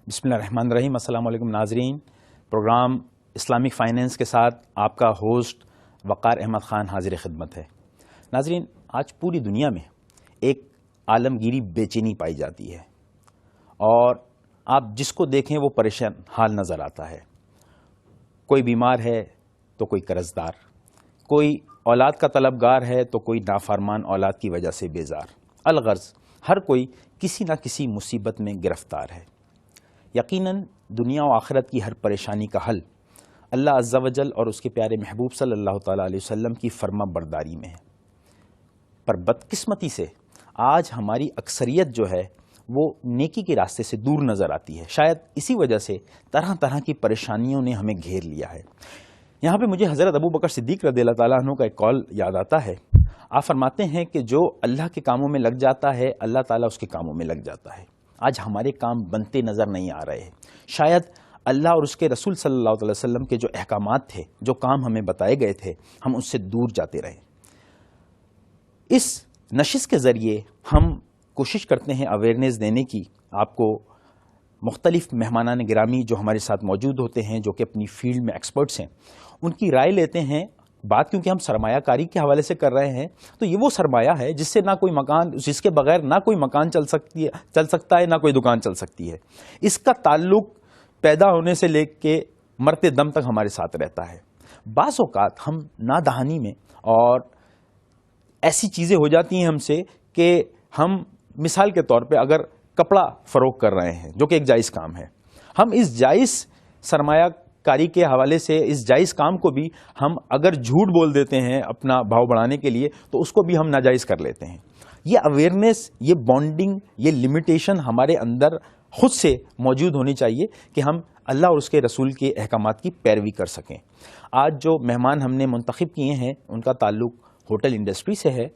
بسم اللہ الرحمن الرحیم. السلام علیکم ناظرین. پروگرام اسلامک فائنینس کے ساتھ آپ کا ہوسٹ وقار احمد خان حاضر خدمت ہے. ناظرین، آج پوری دنیا میں ایک عالمگیری بے چینی پائی جاتی ہے اور آپ جس کو دیکھیں وہ پریشان حال نظر آتا ہے. کوئی بیمار ہے تو کوئی قرضدار، کوئی اولاد کا طلبگار ہے تو کوئی نافرمان اولاد کی وجہ سے بیزار. الغرض ہر کوئی کسی نہ کسی مصیبت میں گرفتار ہے. یقیناً دنیا و آخرت کی ہر پریشانی کا حل اللہ عز و جل اور اس کے پیارے محبوب صلی اللہ تعالیٰ علیہ وسلم کی فرما برداری میں ہے. پر بدقسمتی سے آج ہماری اکثریت جو ہے وہ نیکی کے راستے سے دور نظر آتی ہے. شاید اسی وجہ سے طرح طرح کی پریشانیوں نے ہمیں گھیر لیا ہے. یہاں پہ مجھے حضرت ابو بکر صدیق رضی اللہ تعالیٰ عنہ کا ایک قول یاد آتا ہے. آپ فرماتے ہیں کہ جو اللہ کے کاموں میں لگ جاتا ہے اللہ تعالیٰ اس کے کاموں میں لگ جاتا ہے. آج ہمارے کام بنتے نظر نہیں آ رہے ہیں. شاید اللہ اور اس کے رسول صلی اللہ علیہ وسلم کے جو احکامات تھے، جو کام ہمیں بتائے گئے تھے، ہم اس سے دور جاتے رہے. اس نشست کے ذریعے ہم کوشش کرتے ہیں اویئرنیس دینے کی. آپ کو مختلف مہمانان گرامی جو ہمارے ساتھ موجود ہوتے ہیں، جو کہ اپنی فیلڈ میں ایکسپرٹس ہیں، ان کی رائے لیتے ہیں. بات کیونکہ ہم سرمایہ کاری کے حوالے سے کر رہے ہیں تو یہ وہ سرمایہ ہے جس سے نہ کوئی مکان، جس کے بغیر نہ کوئی مکان چل سکتا ہے، نہ کوئی دکان چل سکتی ہے. اس کا تعلق پیدا ہونے سے لے کے مرتے دم تک ہمارے ساتھ رہتا ہے. بعض اوقات ہم نادہانی میں اور ایسی چیزیں ہو جاتی ہیں ہم سے کہ ہم مثال کے طور پہ اگر کپڑا فروخت کر رہے ہیں جو کہ ایک جائز کام ہے، ہم اس جائز سرمایہ کاری کے حوالے سے اس جائز کام کو بھی ہم اگر جھوٹ بول دیتے ہیں اپنا بھاؤ بڑھانے کے لیے تو اس کو بھی ہم ناجائز کر لیتے ہیں. یہ اویئرنیس، یہ بانڈنگ، یہ لمیٹیشن ہمارے اندر خود سے موجود ہونی چاہیے کہ ہم اللہ اور اس کے رسول کے احکامات کی پیروی کر سکیں. آج جو مہمان ہم نے منتخب کیے ہیں ان کا تعلق ہوٹل انڈسٹری سے ہے.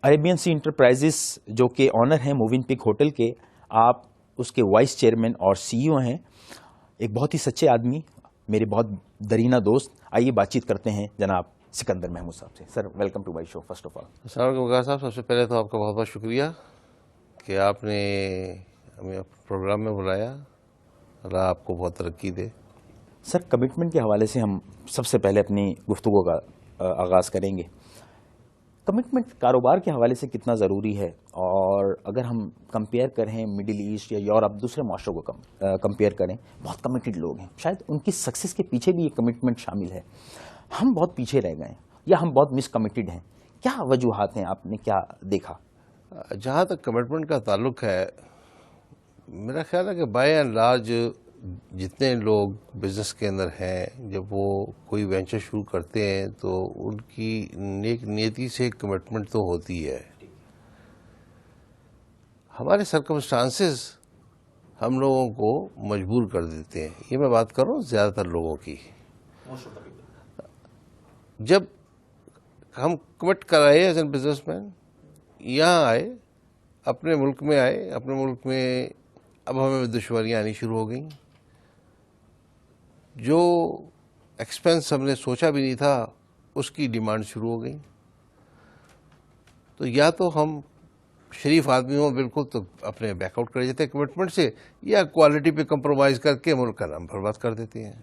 عربین سی انٹرپرائزز جو کہ آنر ہیں موون پک ہوٹل کے، آپ اس کے وائس چیئرمین اور سی ای او ہیں. ایک بہت ہی سچے آدمی، میرے بہت درینہ دوست. آئیے بات چیت کرتے ہیں جناب سکندر محمود صاحب سے. Sir welcome to my show. First of all السلام علیکم وقار صاحب. سب سے پہلے تو آپ کا بہت بہت شکریہ کہ آپ نے ہمیں پروگرام میں بلایا. اللہ آپ کو بہت ترقی دے. سر کمٹمنٹ کے حوالے سے ہم سب سے پہلے اپنی گفتگو کا آغاز کریں گے. کمٹمنٹ کاروبار کے حوالے سے کتنا ضروری ہے، اور اگر ہم کمپیئر کریں مڈل ایسٹ یا یورپ دوسرے معاشروں کو کمپیئر کریں، بہت کمیٹڈ لوگ ہیں. شاید ان کی سکسیس کے پیچھے بھی یہ کمٹمنٹ شامل ہے. ہم بہت پیچھے رہ گئے ہیں یا ہم بہت مس کمیٹڈ ہیں. کیا وجوہات ہیں، آپ نے کیا دیکھا؟ جہاں تک کمٹمنٹ کا تعلق ہے، میرا خیال ہے کہ بائی اینڈ لارج جتنے لوگ بزنس کے اندر ہیں، جب وہ کوئی وینچر شروع کرتے ہیں تو ان کی نیک نیتی سے کمٹمنٹ تو ہوتی ہے. ہمارے سرکمسٹانسز ہم لوگوں کو مجبور کر دیتے ہیں. یہ میں بات کر رہا ہوں زیادہ تر لوگوں کی. جب ہم کمٹ کرائے ایز این بزنس مین، یہاں آئے، اپنے ملک میں آئے، اپنے ملک میں اب ہمیں دشواریاں آنی شروع ہو گئیں. جو ایکسپینس ہم نے سوچا بھی نہیں تھا اس کی ڈیمانڈ شروع ہو گئی. تو یا تو ہم شریف آدمی ہوں بالکل تو اپنے بیک آؤٹ کر جاتے ہیں کمٹمنٹ سے، یا کوالٹی پہ کمپرومائز کر کے ملک کا نام برباد کر دیتے ہیں.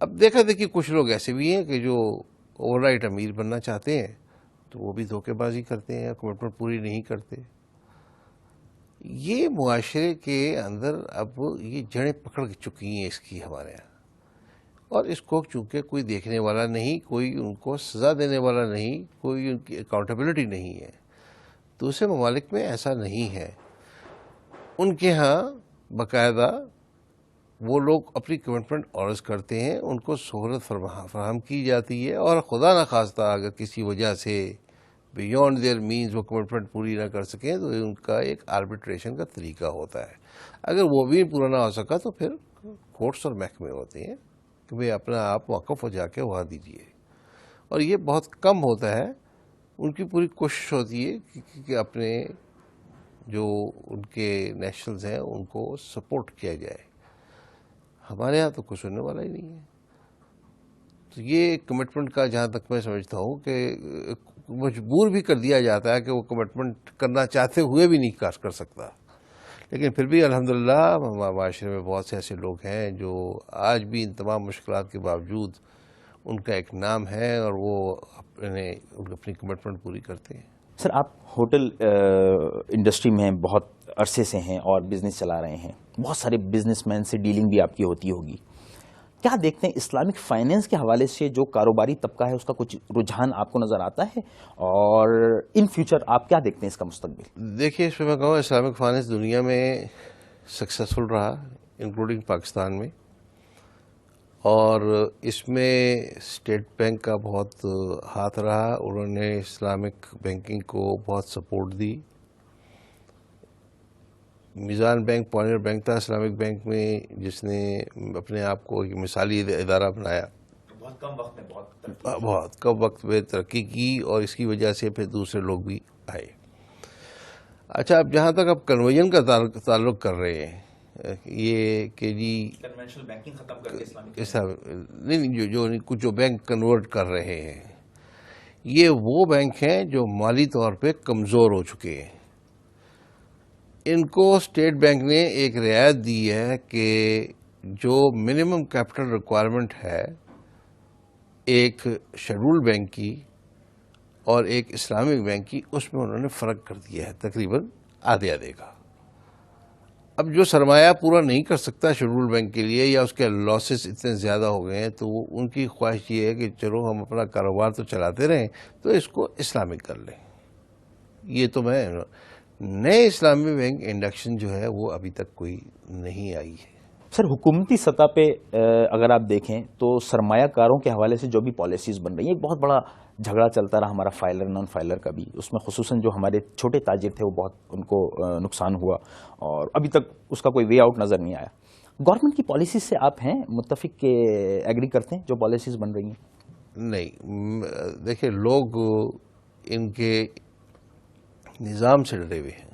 اب دیکھا دیکھی کچھ لوگ ایسے بھی ہیں کہ جو اوور نائٹ امیر بننا چاہتے ہیں تو وہ بھی دھوکے بازی کرتے ہیں، کمٹمنٹ پوری نہیں کرتے. یہ معاشرے کے اندر اب یہ جڑیں پکڑ چکی ہیں اس کی ہمارے یہاں، اور اس کو چونکہ کوئی دیکھنے والا نہیں، کوئی ان کو سزا دینے والا نہیں، کوئی ان کی اکاؤنٹیبلٹی نہیں ہے. دوسرے ممالک میں ایسا نہیں ہے. ان کے ہاں باقاعدہ وہ لوگ اپنی کمٹمنٹ عرض کرتے ہیں، ان کو سہولت فراہم کی جاتی ہے، اور خدا نخواستہ اگر کسی وجہ سے بیونڈ دیئر مینز وہ کمٹمنٹ پوری نہ کر سکیں تو ان کا ایک آربیٹریشن کا طریقہ ہوتا ہے. اگر وہ بھی پورا نہ ہو سکا تو پھر کورٹس اور محکمے ہوتے ہیں کہ بھئی اپنا آپ موقف ہو جا کے وہاں دیجیے. اور یہ بہت کم ہوتا ہے. ان کی پوری کوشش ہوتی ہے کہ اپنے جو ان کے نیشنلز ہیں ان کو سپورٹ کیا جائے. ہمارے ہاں تو کچھ ہونے والا ہی نہیں ہے. تو یہ کمٹمنٹ کا جہاں تک میں سمجھتا ہوں کہ مجبور بھی کر دیا جاتا ہے کہ وہ کمٹمنٹ کرنا چاہتے ہوئے بھی نہیں کر سکتا. لیکن پھر بھی الحمدللہ معاشرے میں بہت سے ایسے لوگ ہیں جو آج بھی ان تمام مشکلات کے باوجود ان کا ایک نام ہے اور وہ اپنی کمٹمنٹ پوری کرتے ہیں. سر، آپ ہوٹل انڈسٹری میں بہت عرصے سے ہیں اور بزنس چلا رہے ہیں، بہت سارے بزنس مین سے ڈیلنگ بھی آپ کی ہوتی ہوگی. کیا دیکھتے ہیں اسلامک فائنینس کے حوالے سے جو کاروباری طبقہ ہے اس کا کچھ رجحان آپ کو نظر آتا ہے، اور ان فیوچر آپ کیا دیکھتے ہیں اس کا مستقبل؟ دیکھیے، اس میں میں کہوں اسلامک فائنینس دنیا میں سکسیسفل رہا، انکلوڈنگ پاکستان میں، اور اس میں اسٹیٹ بینک کا بہت ہاتھ رہا. انہوں نے اسلامک بینکنگ کو بہت سپورٹ دی. میزان بینک پائنیئر بینک تھا اسلامک بینک میں، جس نے اپنے آپ کو ایک مثالی ادارہ بنایا. بہت کم وقت میں ترقی کی، اور اس کی وجہ سے پھر دوسرے لوگ بھی آئے. اچھا، اب جہاں تک آپ کنورژن کا تعلق کر رہے ہیں، یہ کہ جی کنونشنل بینکنگ ختم کر کے نہیں، جو بینک کنورٹ کر رہے ہیں، یہ وہ بینک ہیں جو مالی طور پہ کمزور ہو چکے ہیں. ان کو اسٹیٹ بینک نے ایک رعایت دی ہے کہ جو منیمم کیپٹل ریکوائرمنٹ ہے ایک شیڈول بینک کی اور ایک اسلامک بینک کی، اس میں انہوں نے فرق کر دیا ہے تقریباً آدھے آدھے کا. اب جو سرمایہ پورا نہیں کر سکتا شیڈول بینک کے لیے، یا اس کے لاسز اتنے زیادہ ہو گئے ہیں، تو ان کی خواہش یہ ہے کہ چلو ہم اپنا کاروبار تو چلاتے رہیں، تو اس کو اسلامک کر لیں. یہ تو میں نئے اسلامی بینک انڈکشن جو ہے وہ ابھی تک کوئی نہیں آئی ہے. سر، حکومتی سطح پہ اگر آپ دیکھیں تو سرمایہ کاروں کے حوالے سے جو بھی پالیسیز بن رہی ہیں، ایک بہت بڑا جھگڑا چلتا رہا ہمارا فائلر نان فائلر کا بھی. اس میں خصوصاً جو ہمارے چھوٹے تاجر تھے وہ بہت ان کو نقصان ہوا، اور ابھی تک اس کا کوئی وے آؤٹ نظر نہیں آیا. گورنمنٹ کی پالیسیز سے آپ ہیں متفق کہ ایگری کرتے ہیں جو پالیسیز بن رہی ہیں؟ نہیں، دیکھیں، لوگ ان کے نظام سے ڈرے ہوئے ہیں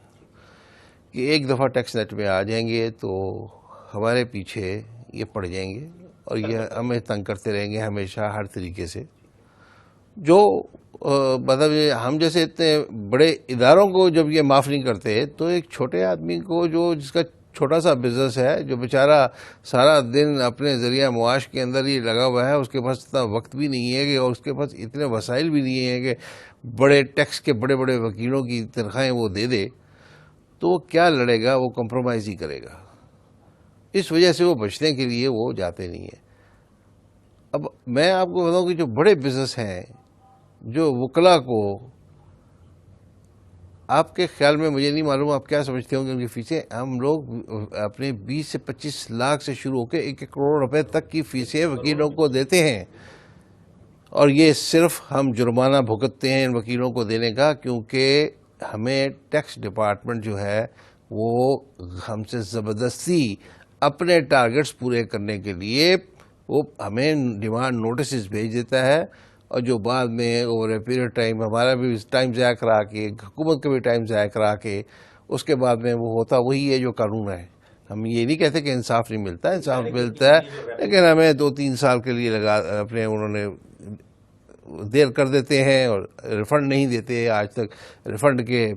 کہ ایک دفعہ ٹیکس نیٹ میں آ جائیں گے تو ہمارے پیچھے یہ پڑ جائیں گے، اور یہ ہمیں تنگ کرتے رہیں گے ہمیشہ ہر طریقے سے. جو مطلب ہم جیسے اتنے بڑے اداروں کو جب یہ معاف نہیں کرتے، تو ایک چھوٹے آدمی کو جس کا چھوٹا سا بزنس ہے، جو بیچارہ سارا دن اپنے ذریعہ معاش کے اندر ہی لگا ہوا ہے، اس کے پاس اتنا وقت بھی نہیں ہے کہ، اور اس کے پاس اتنے وسائل بھی نہیں ہیں کہ بڑے ٹیکس کے بڑے بڑے وکیلوں کی تنخواہیں وہ دے دے، تو وہ کیا لڑے گا؟ وہ کمپرومائز ہی کرے گا. اس وجہ سے وہ بچنے کے لیے وہ جاتے نہیں ہیں. اب میں آپ کو بتاؤں کہ جو بڑے بزنس ہیں، جو وکلا کو، آپ کے خیال میں، مجھے نہیں معلوم آپ کیا سمجھتے ہوں گے ان کی فیسیں، ہم لوگ اپنے 20 سے 25 لاکھ سے شروع ہو کے 1 کروڑ روپے تک کی فیسیں وکیلوں کو دیتے ہیں، اور یہ صرف ہم جرمانہ بھگتتے ہیں ان وکیلوں کو دینے کا، کیونکہ ہمیں ٹیکس ڈپارٹمنٹ جو ہے وہ ہم سے زبردستی اپنے ٹارگٹس پورے کرنے کے لیے وہ ہمیں ڈیمانڈ نوٹسز بھیج دیتا ہے، اور جو بعد میں اوور اے پیریڈ ٹائم ہمارا بھی ٹائم ضائع کرا کے، حکومت کا بھی ٹائم ضائع کرا کے، اس کے بعد میں وہ ہوتا وہی ہے جو قانون ہے. ہم یہ نہیں کہتے کہ انصاف نہیں ملتا، انصاف ملتا ہے، لیکن ہمیں 2-3 سال کے لیے انہوں نے دیر کر دیتے ہیں اور ریفنڈ نہیں دیتے. آج تک ریفنڈ کے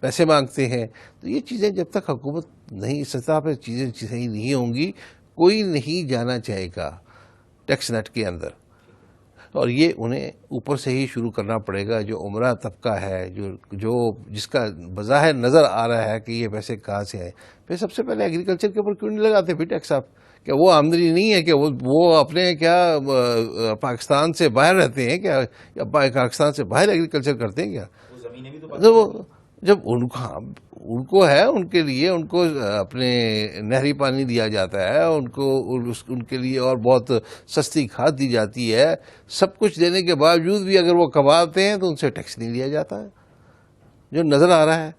پیسے مانگتے ہیں. تو یہ چیزیں جب تک حکومت نہیں سطح پہ چیزیں صحیح نہیں ہوں گی، کوئی نہیں جانا چاہے گا ٹیکس نیٹ کے اندر. اور یہ انہیں اوپر سے ہی شروع کرنا پڑے گا. جو عمرہ طبقہ ہے، جس کا بظاہر نظر آ رہا ہے کہ یہ پیسے کہاں سے ہیں، پھر سب سے پہلے ایگریکلچر کے اوپر کیوں نہیں لگاتے پھر ٹیکس؟ آپ کیا وہ آمدنی نہیں ہے کہ وہ اپنے کیا پاکستان سے باہر رہتے ہیں کیا، یا پاکستان سے باہر ایگریکلچر کرتے ہیں کیا؟ جب ان کو ہے، ان کے لیے ان کو اپنے نہری پانی دیا جاتا ہے، ان کے لیے اور بہت سستی کھاد دی جاتی ہے، سب کچھ دینے کے باوجود بھی اگر وہ کماتے ہیں تو ان سے ٹیکس نہیں لیا جاتا ہے، جو نظر آ رہا ہے.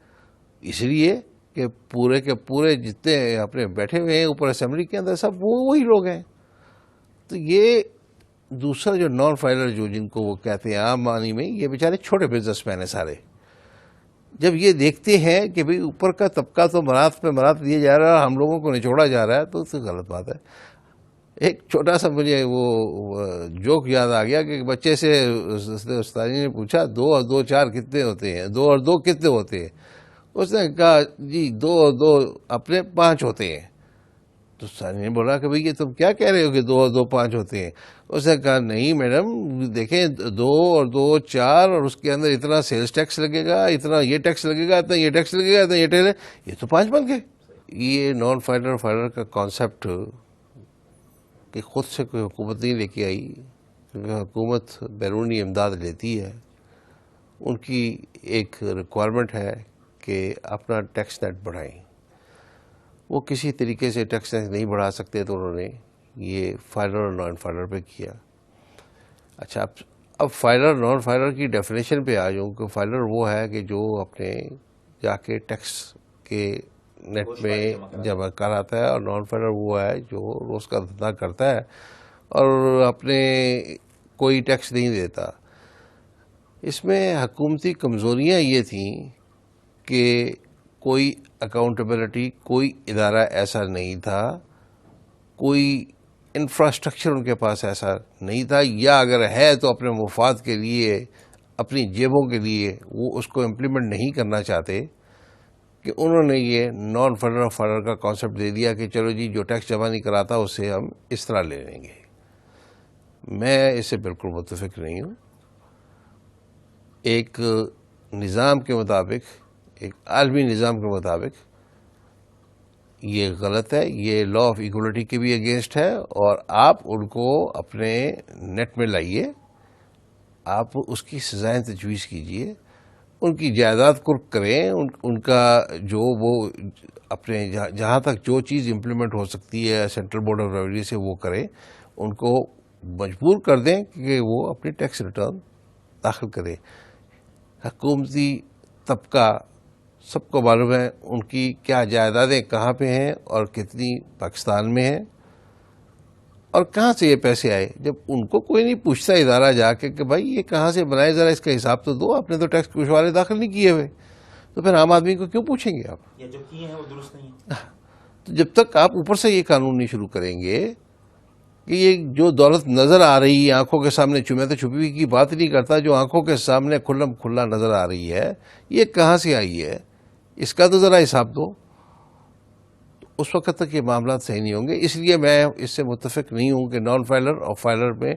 اس لیے کہ پورے کے پورے جتنے اپنے بیٹھے ہوئے ہیں اوپر اسمبلی کے اندر، سب وہی لوگ ہیں. تو یہ دوسرا جو نان فائلر جن کو وہ کہتے ہیں عام معنی میں، یہ بیچارے چھوٹے بزنس مین ہیں سارے. جب یہ دیکھتے ہیں کہ بھئی اوپر کا طبقہ تو مرات پہ مرات دیا جا رہا ہے، ہم لوگوں کو نچوڑا جا رہا ہے، تو غلط بات ہے. ایک چھوٹا سا مجھے وہ جوک یاد آ گیا کہ بچے سے استاد نے پوچھا 2 اور 2 4 کتنے ہوتے ہیں، 2 اور 2 کتنے ہوتے ہیں؟ اس نے کہا جی 2 اور 2 اپنے 5 ہوتے ہیں. تو ثانی نے بولا کہ بھئی یہ تم کیا کہہ رہے ہو کہ 2 اور 2 5 ہوتے ہیں؟ اس نے کہا نہیں میڈم دیکھیں 2 اور 2 4 اور اس کے اندر اتنا سیلز ٹیکس لگے گا، اتنا یہ ٹیکس لگے گا، اتنا یہ ٹیکس لگے گا، اتنا یہ ٹیکس، یہ تو 5 بن گئے. یہ نان فائلر فائلر کا کانسیپٹ کہ خود سے کوئی حکومت نہیں لے کے آئی، کیونکہ حکومت بیرونی امداد لیتی ہے. ان کی ایک ریکوائرمنٹ ہے کہ اپنا ٹیکس نیٹ بڑھائیں. وہ کسی طریقے سے ٹیکس نیٹ نہیں بڑھا سکتے تو انہوں نے یہ فائلر اور نان فائلر پہ کیا. اچھا اب فائلر نان فائلر کی ڈیفینیشن پہ آ جاؤں کہ فائلر وہ ہے کہ جو اپنے جا کے ٹیکس کے نیٹ میں جمع کراتا ہے، اور نان فائلر وہ ہے جو روز کا دھندا کرتا ہے اور اپنے کوئی ٹیکس نہیں دیتا. اس میں حکومتی کمزوریاں یہ تھیں کہ کوئی اکاؤنٹیبلٹی، کوئی ادارہ ایسا نہیں تھا، کوئی انفراسٹرکچر ان کے پاس ایسا نہیں تھا، یا اگر ہے تو اپنے مفاد کے لیے، اپنی جیبوں کے لیے وہ اس کو امپلیمنٹ نہیں کرنا چاہتے، کہ انہوں نے یہ نان فائلر اور فائلر کا کانسیپٹ دے دیا کہ چلو جی جو ٹیکس جمع نہیں کراتا اسے ہم اس طرح لے لیں گے. میں اس سے بالکل متفق نہیں ہوں. ایک نظام کے مطابق، ایک عالمی نظام کے مطابق یہ غلط ہے، یہ لا آف ایکولیٹی کے بھی اگینسٹ ہے، اور آپ ان کو اپنے نیٹ میں لائیے، آپ اس کی سزائیں تجویز کیجئے، ان کی جائیداد قرق کریں، ان کا جو وہ اپنے جہاں تک جو چیز امپلیمنٹ ہو سکتی ہے سینٹرل بورڈ آف ریونیو سے وہ کریں، ان کو مجبور کر دیں کہ وہ اپنی ٹیکس ریٹرن داخل کرے. حکومتی طبقہ سب کو معلوم ہے ان کی کیا جائیدادیں کہاں پہ ہیں اور کتنی پاکستان میں ہیں اور کہاں سے یہ پیسے آئے. جب ان کو کوئی نہیں پوچھتا ادارہ جا کے کہ بھائی یہ کہاں سے بنائے، ذرا اس کا حساب تو دو، آپ نے تو ٹیکس پچھوالے داخل نہیں کیے ہوئے، تو پھر عام آدمی کو کیوں پوچھیں گے آپ؟ یا جو کیے ہیں وہ درست نہیں ہے. تو جب تک آپ اوپر سے یہ قانون نہیں شروع کریں گے کہ یہ جو دولت نظر آ رہی ہے آنکھوں کے سامنے، چھپے تو چھپی ہوئی کی بات نہیں کرتا، جو آنکھوں کے سامنے کھلم کھلا نظر آ رہی ہے، یہ کہاں سے آئی ہے، اس کا تو ذرا حساب دو. اس وقت تک یہ معاملات صحیح نہیں ہوں گے. اس لیے میں اس سے متفق نہیں ہوں کہ نان فائلر اور فائلر میں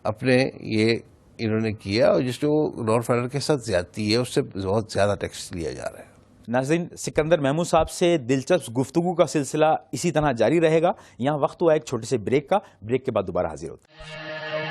اپنے یہ انہوں نے کیا، اور جس جو نان فائلر کے ساتھ زیادتی ہے اس سے بہت زیادہ ٹیکس لیا جا رہا ہے. ناظرین، سکندر محمود صاحب سے دلچسپ گفتگو کا سلسلہ اسی طرح جاری رہے گا. یہاں وقت ہوا ایک چھوٹے سے بریک کا. بریک کے بعد دوبارہ حاضر ہوتے ہیں.